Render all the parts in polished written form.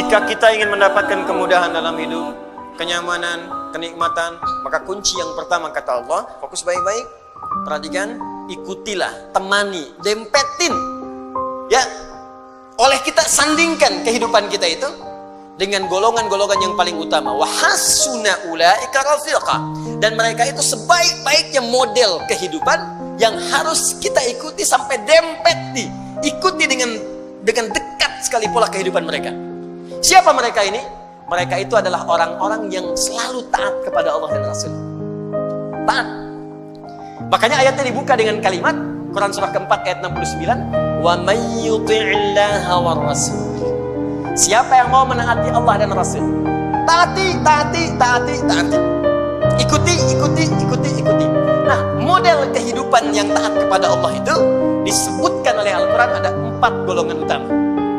Jika kita ingin mendapatkan kemudahan dalam hidup, kenyamanan, kenikmatan, maka kunci yang pertama kata Allah, fokus baik-baik, perhatikan, ikutilah, temani, dempetin. Ya, oleh kita sandingkan kehidupan kita itu dengan golongan-golongan yang paling utama. Wa hasuna ulaika rafiqa. Dan mereka itu sebaik-baiknya model kehidupan yang harus kita ikuti sampai dempet, ikuti dengan dekat sekali pola kehidupan mereka. Siapa mereka ini? Mereka itu adalah orang-orang yang selalu taat kepada Allah dan Rasul. Taat. Makanya ayatnya dibuka dengan kalimat Quran surah keempat ayat 69, wa may yuti'illaha war rasul. Siapa yang mau menaati Allah dan Rasul, taati. Ikuti. Nah, model kehidupan yang taat kepada Allah itu disebutkan oleh Al-Quran ada 4 golongan utama.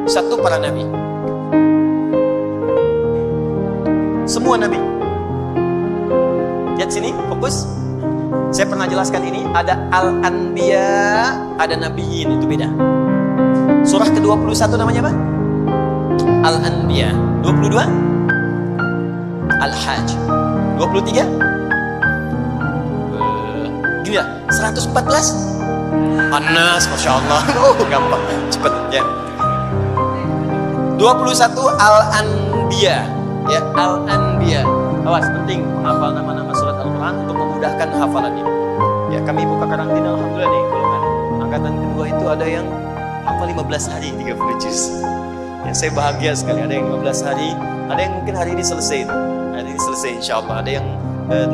1, para nabi. Semua nabi. Lihat sini, fokus. Saya pernah jelaskan ini, ada Al-Anbiya, ada Nabiyin, itu beda. Surah ke-21 namanya apa? Al-Anbiya. 22 Al-Hajj. 23 gila, 114 An-Nas, Masya Allah. Gampang, cepet ya. 21 Al-Anbiya. Ya, Al-Anbiya. Awas, penting menghafal nama-nama surat Al-Quran untuk memudahkan hafalannya. Ya, kami buka karantina, alhamdulillah nih, golongan angkatan kedua itu ada yang hafal 15 hari 30 juz. Ya, saya bahagia sekali. Ada yang 15 hari, ada yang mungkin hari ini selesai. Hari ini selesai insya Allah. Ada yang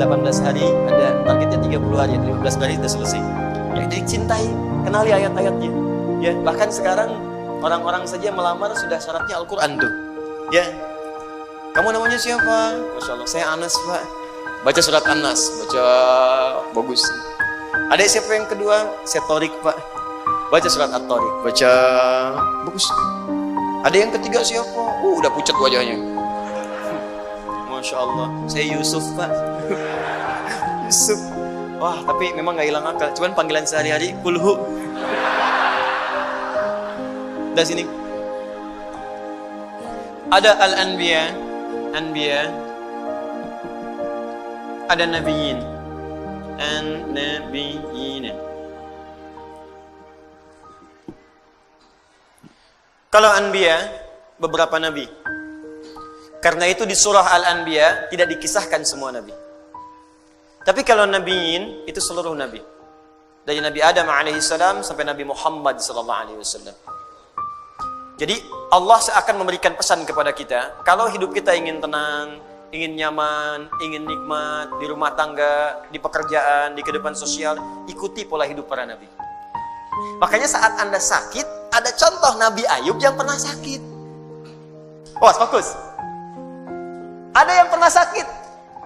18 hari, ada targetnya 30 hari, 15 hari sudah selesai. Ya, dicintai, kenali ayat-ayatnya. Ya, bahkan sekarang orang-orang saja melamar sudah syaratnya Al-Quran tuh. Ya, kamu namanya siapa? Masya Allah, saya Anas Pak. Baca surat An-Nas, baca bagus. Ada siapa yang kedua? Saya Torik Pak. Baca surat At-Torik, baca bagus. Ada yang ketiga siapa? Udah pucat wajahnya. Masya Allah, saya Yusuf Pak. Yusuf. Wah, tapi memang gak hilang akal. Cuman panggilan sehari-hari kulhu. Dari sini. Ada Al-Anbiya, ada Nabiyin, Kalau Anbiya, beberapa nabi. Karena itu di surah Al-Anbiya tidak dikisahkan semua nabi. Tapi kalau Nabiyin itu seluruh nabi. Dari Nabi Adam alaihissalam sampai Nabi Muhammad sallallahu alaihi wasallam. Jadi Allah akan memberikan pesan kepada kita, kalau hidup kita ingin tenang, ingin nyaman, ingin nikmat di rumah tangga, di pekerjaan, di kehidupan sosial, ikuti pola hidup para nabi. Makanya saat Anda sakit, ada contoh Nabi Ayub yang pernah sakit. Oh, fokus. Ada yang pernah sakit.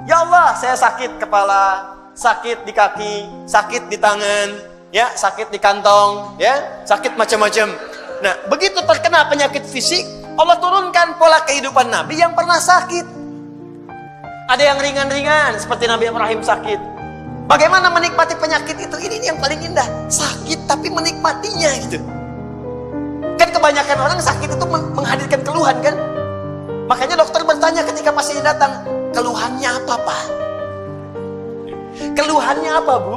Ya Allah, saya sakit kepala, sakit di kaki, sakit di tangan, ya, sakit di kantong, ya, sakit macam-macam. Nah, begitu terkena penyakit fisik, Allah turunkan pola kehidupan Nabi yang pernah sakit. Ada yang ringan-ringan, seperti Nabi Ibrahim sakit. Bagaimana menikmati penyakit itu? Ini yang paling indah. Sakit tapi menikmatinya gitu. Kan kebanyakan orang sakit itu menghadirkan keluhan kan? Makanya dokter bertanya ketika pasien datang, keluhannya apa Pak? Keluhannya apa Bu?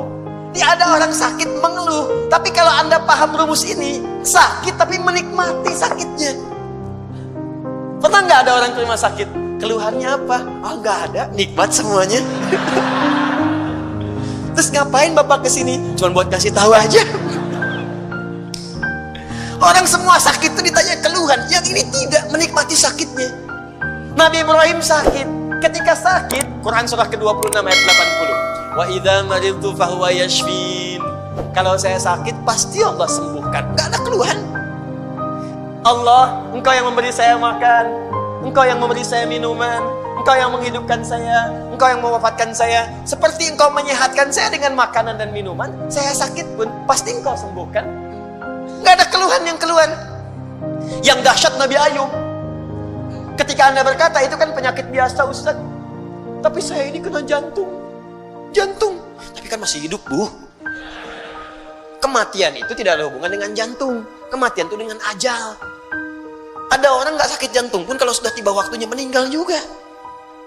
Tidak ada orang sakit mengeluh. Tapi kalau Anda paham rumus ini, sakit tapi menikmati sakitnya. Pernah nggak ada orang ke rumah sakit? Keluhannya apa? Oh, nggak ada, nikmat semuanya. Terus ngapain Bapak kesini? Cuma buat kasih tahu aja. Orang semua sakit itu ditanya keluhan, yang ini tidak menikmati sakitnya. Nabi Ibrahim sakit. Ketika sakit, Quran surah ke-26 ayat 80. Wa idza maridtu fahuwa yashfin. Kalau saya sakit, pasti Allah sembuhkan. Gak ada keluhan. Allah, Engkau yang memberi saya makan, Engkau yang memberi saya minuman, Engkau yang menghidupkan saya, Engkau yang mewafatkan saya. Seperti Engkau menyehatkan saya dengan makanan dan minuman, saya sakit pun pasti Engkau sembuhkan. Gak ada keluhan yang keluhan. Yang dahsyat Nabi Ayub, ketika Anda berkata itu kan penyakit biasa Ustaz, tapi saya ini kena jantung, tapi kan masih hidup Bu. Kematian itu tidak ada hubungan dengan jantung. Kematian itu dengan ajal. Ada orang nggak sakit jantung pun kalau sudah tiba waktunya meninggal juga.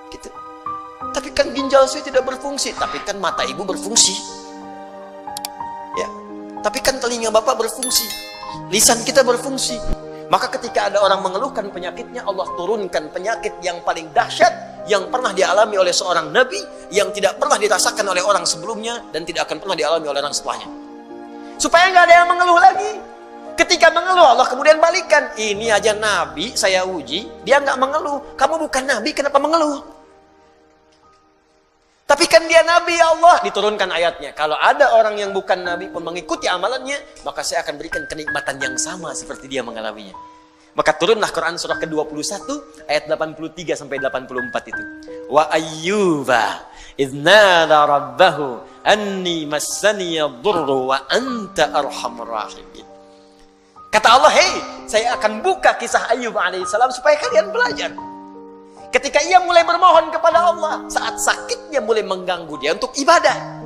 Gitu. Tapi kan ginjal saya tidak berfungsi, tapi kan mata ibu berfungsi. Ya. Tapi kan telinga bapak berfungsi. Lisan kita berfungsi. Maka ketika ada orang mengeluhkan penyakitnya, Allah turunkan penyakit yang paling dahsyat yang pernah dialami oleh seorang nabi, yang tidak pernah dirasakan oleh orang sebelumnya dan tidak akan pernah dialami oleh orang setelahnya. Supaya nggak ada yang mengeluh lagi. Ketika mengeluh, Allah kemudian balikan. Ini aja nabi saya uji, dia nggak mengeluh. Kamu bukan nabi, kenapa mengeluh? Tapi kan dia nabi, ya Allah. Diturunkan ayatnya. Kalau ada orang yang bukan nabi pun mengikuti amalannya, maka saya akan berikan kenikmatan yang sama seperti dia mengalaminya. Maka turunlah Quran surah ke-21 ayat 83 sampai 84 itu. Wa ayyuba idz nada rabbahu anni massani yadurru wa anta arhamur rahimin. Kata Allah, "Hei, saya akan buka kisah Ayyub alaihissalam supaya kalian belajar." Ketika ia mulai bermohon kepada Allah, saat sakitnya mulai mengganggu dia untuk ibadah.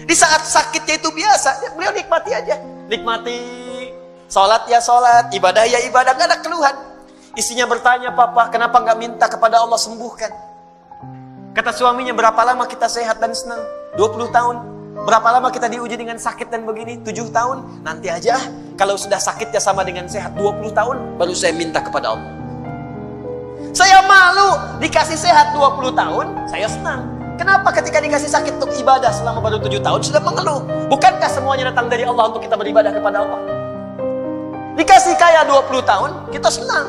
Di saat sakitnya itu biasa, beliau nikmati aja. Nikmati, sholat ya sholat, ibadah ya ibadah, gak ada keluhan. Istrinya bertanya, "Papa, kenapa gak minta kepada Allah sembuhkan?" Kata suaminya, "Berapa lama kita sehat dan senang? 20 tahun. Berapa lama kita diuji dengan sakit dan begini? 7 tahun. Nanti aja, kalau sudah sakitnya sama dengan sehat 20 tahun, baru saya minta kepada Allah." Saya malu dikasih sehat 20 tahun, saya senang. Kenapa ketika dikasih sakit untuk ibadah selama baru 7 tahun sudah mengeluh? Bukankah semuanya datang dari Allah untuk kita beribadah kepada Allah? Dikasih kaya 20 tahun, kita senang.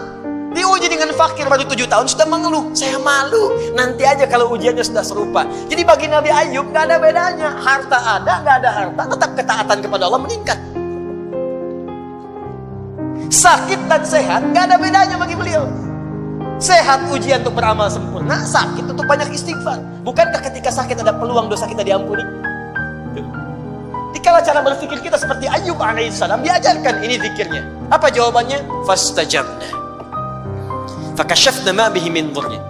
Diuji dengan fakir baru 7 tahun sudah mengeluh. Saya malu. Nanti aja kalau ujiannya sudah serupa. Jadi bagi Nabi Ayyub gak ada bedanya. Harta ada, gak ada harta, tetap ketaatan kepada Allah meningkat. Sakit dan sehat gak ada bedanya bagi beliau. Sehat ujian untuk beramal sempurna, sakit untuk banyak istighfar. Bukankah ketika sakit ada peluang dosa kita diampuni? Dikala cara berpikir kita seperti Ayyub alaihissalam, diajarkan ini zikirnya. Apa jawabannya? Fastajabna fakashafna ma bihi min dhurrin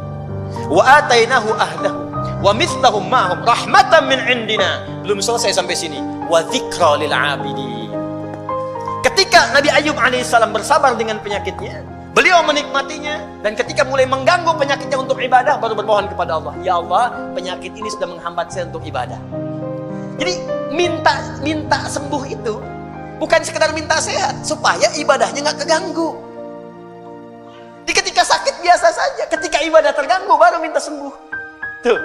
wa atainahu ahlahu wa mithlahum ma'hum rahmatan min indina. Belum selesai sampai sini. Wa dzikra lil 'abidin. Ketika Nabi Ayyub alaihissalam bersabar dengan penyakitnya, beliau menikmatinya, dan ketika mulai mengganggu penyakitnya untuk ibadah, baru bermohon kepada Allah, "Ya Allah, penyakit ini sudah menghambat saya untuk ibadah." Jadi minta sembuh itu bukan sekedar minta sehat, supaya ibadahnya nggak keganggu. Di ketika sakit biasa saja, ketika ibadah terganggu baru minta sembuh. Tuh,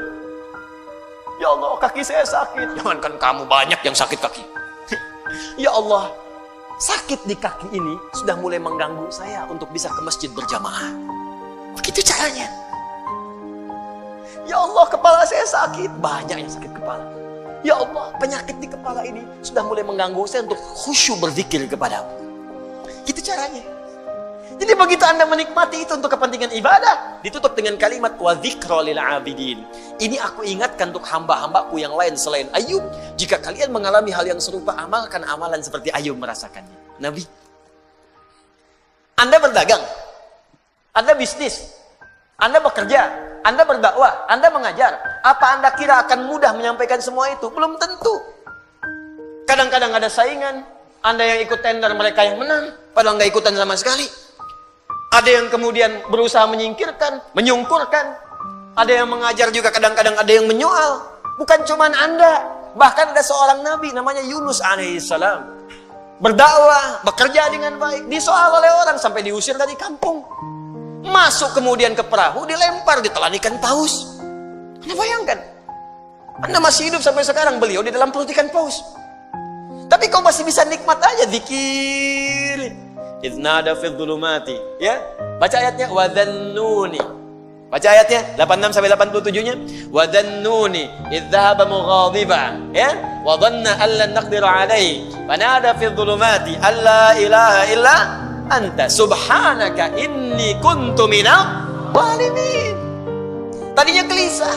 "Ya Allah, kaki saya sakit." Jangankan kamu, banyak yang sakit kaki. "Ya Allah, sakit di kaki ini sudah mulai mengganggu saya untuk bisa ke masjid berjamaah." Begitu caranya. "Ya Allah, kepala saya sakit." Banyak yang sakit kepala. "Ya Allah, penyakit di kepala ini sudah mulai mengganggu saya untuk khusyuk berzikir kepadamu." Gitu caranya. Jadi begitu Anda menikmati itu untuk kepentingan ibadah, ditutup dengan kalimat wa dzikra lil 'abidin. Ini aku ingatkan untuk hamba-hambaku yang lain selain Ayyub. Jika kalian mengalami hal yang serupa, amalkan amalan seperti Ayyub merasakannya. Nabi, Anda berdagang, Anda bisnis, Anda bekerja, Anda berdakwah, Anda mengajar. Apa Anda kira akan mudah menyampaikan semua itu? Belum tentu. Kadang-kadang ada saingan. Anda yang ikut tender, mereka yang menang, padahal nggak ikutan sama sekali. Ada yang kemudian berusaha menyingkirkan, menyungkurkan. Ada yang mengajar juga, kadang-kadang ada yang menyoal. Bukan cuma Anda, bahkan ada seorang nabi namanya Yunus alaihissalam. Berdakwah, bekerja dengan baik, disoal oleh orang sampai diusir dari kampung. Masuk kemudian ke perahu, dilempar, ditelan ikan paus. Anda bayangkan, Anda masih hidup sampai sekarang, beliau di dalam perut ikan paus. Tapi kau masih bisa nikmat aja zikir. Idznada fi dhulumati, ya. Baca ayatnya wa dhannuni. Baca ayatnya 86 sampai 87-nya. Wa dhannuni idz dhahaba mughadiba, ya. Wa dhanna an lan naqdir alayhi. Fanada fi dhulumati alla ilaha illa anta subhanaka inni kuntu minadh dhalimin. Tadinya gelisah,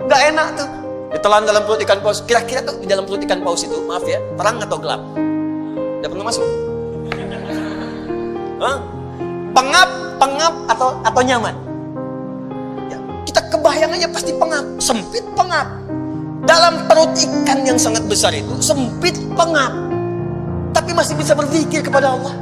enggak enak tuh. Ditelan dalam perut ikan paus. Kira-kira tuh di dalam perut ikan paus itu, maaf ya, terang atau gelap? Udah pernah masuk? Hah? Pengap atau nyaman? Ya, kita kebayang aja pasti pengap, sempit pengap. Dalam perut ikan yang sangat besar itu, sempit pengap. Tapi masih bisa berzikir kepada Allah.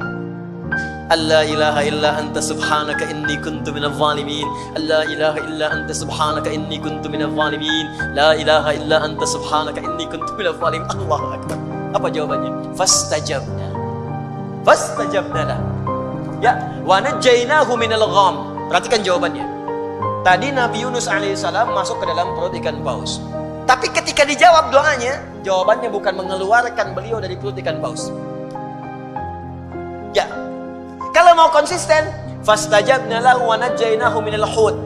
alla ilaha illa anta subhanaka inni kuntu minadh dhalimin, alla ilaha illa anta subhanaka inni kuntu minadh dhalimin, la ilaha illa anta subhanaka inni kuntu minadh dhalimin. Allahu akbar. Apa jawabannya? Fastajabna lah. Ya, wa najjaynahu minal gham. Perhatikan jawabannya. Tadi Nabi Yunus alaihissalam masuk ke dalam perut ikan paus. Tapi ketika dijawab doanya, jawabannya bukan mengeluarkan beliau dari perut ikan paus. Ya. Kalau mau konsisten, fastajabna lahu wa najjaynahu minal hut.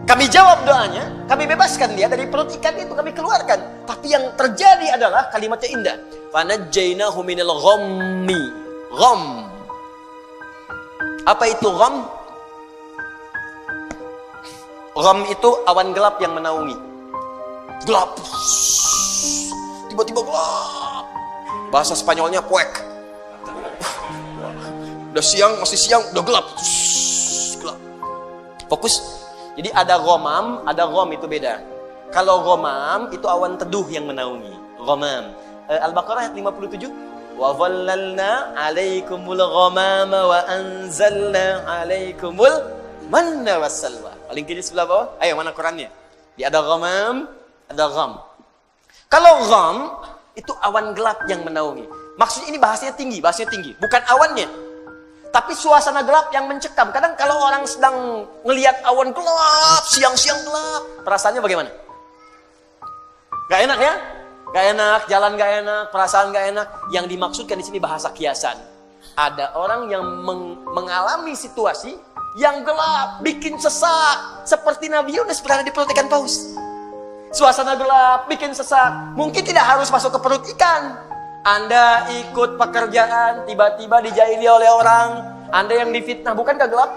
Kami jawab doanya, kami bebaskan dia dari perut ikan itu, kami keluarkan. Tapi yang terjadi adalah kalimatnya indah. Fanajjaynahu minal ghammi. Gham. Apa itu gham? Gham itu awan gelap yang menaungi. Gelap. Tiba-tiba gelap. Bahasa Spanyolnya puek. Udah siang, masih siang, udah gelap. Gelap. Fokus. Jadi ada ghamam, ada gham itu beda. Kalau ghamam itu awan teduh yang menaungi. Ghamam. Al-Baqarah ayat 57. Wa dhallalna 'alaikumul ghamama wa anzalna 'alaikumul manna wassalwa. Paling kiri sebelah bawah. Ayo mana Qurannya? Di ada ghamam, ada gham. Kalau gham itu awan gelap yang menaungi. Maksudnya ini bahasanya tinggi, bukan awannya. Tapi suasana gelap yang mencekam. Kadang kalau orang sedang ngelihat awan gelap, siang-siang gelap, perasaannya bagaimana? Gak enak ya? Gak enak, jalan gak enak, perasaan gak enak. Yang dimaksudkan di sini bahasa kiasan. Ada orang yang mengalami situasi yang gelap, bikin sesak. Seperti Nabi Yunus berada di perut ikan paus. Suasana gelap, bikin sesak. Mungkin tidak harus masuk ke perut ikan. Anda ikut pekerjaan, tiba-tiba dijahili oleh orang. Anda yang difitnah, bukan gak gelap?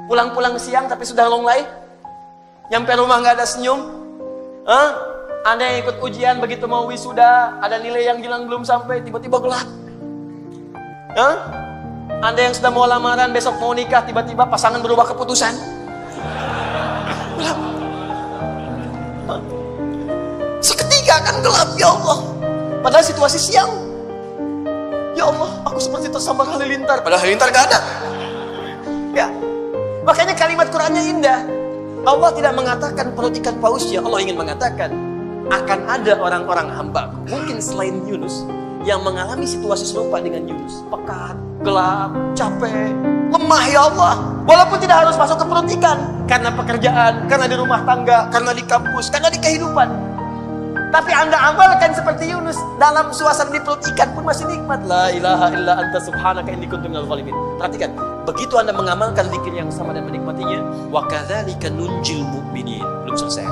Pulang-pulang siang tapi sudah longlai. Nyampe rumah gak ada senyum. Anda yang ikut ujian, begitu mau wisuda, ada nilai yang hilang belum sampai, tiba-tiba gelap. Anda yang sudah mau lamaran, besok mau nikah, tiba-tiba pasangan berubah keputusan. Gelap. Seketika akan gelap, ya Allah. Padahal situasi siang. Ya Allah, aku seperti tersambar halilintar. Padahal halilintar gak ada. Ya. Makanya kalimat Qur'annya indah. Allah tidak mengatakan perut ikan pausnya. Allah ingin mengatakan akan ada orang-orang hamba-Ku, mungkin selain Yunus, yang mengalami situasi serupa dengan Yunus. Pekat, gelap, capek, lemah, ya Allah. Walaupun tidak harus masuk ke perut ikan. Karena pekerjaan, karena di rumah tangga, karena di kampus, karena di kehidupan. Tapi Anda amalkan seperti Yunus, dalam suasana di perut ikan pun masih nikmat. La ilaha illa anta subhanaka inni kuntu minadh dhalimin. Perhatikan, begitu Anda mengamalkan zikir yang sama dan menikmatinya, wa kadzalika nunjil mu'minin. Belum selesai.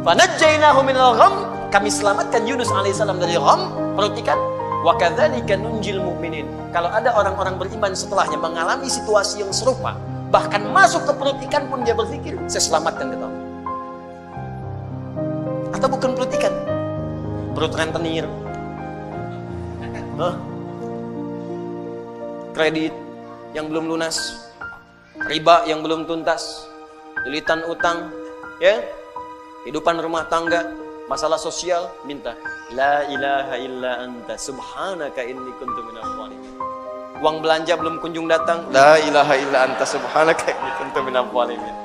Fanajjaynahu minal gham, kami selamatkan Yunus alaihissalam dari gham, perut ikan. Wa kadzalika nunjil mu'minin. Kalau ada orang-orang beriman setelahnya mengalami situasi yang serupa, bahkan masuk ke perut ikan pun dia berpikir, saya selamatkan kau. Atau bukan perut ikan, perut rentenir, kredit yang belum lunas, riba yang belum tuntas, lilitan utang, ya, kehidupan rumah tangga, masalah sosial, minta la ilaha illa anta subhanaka inni kuntu minadh dhalimin. Uang belanja belum kunjung datang, la ilaha illa anta subhanaka inni kuntu minadh dhalimin.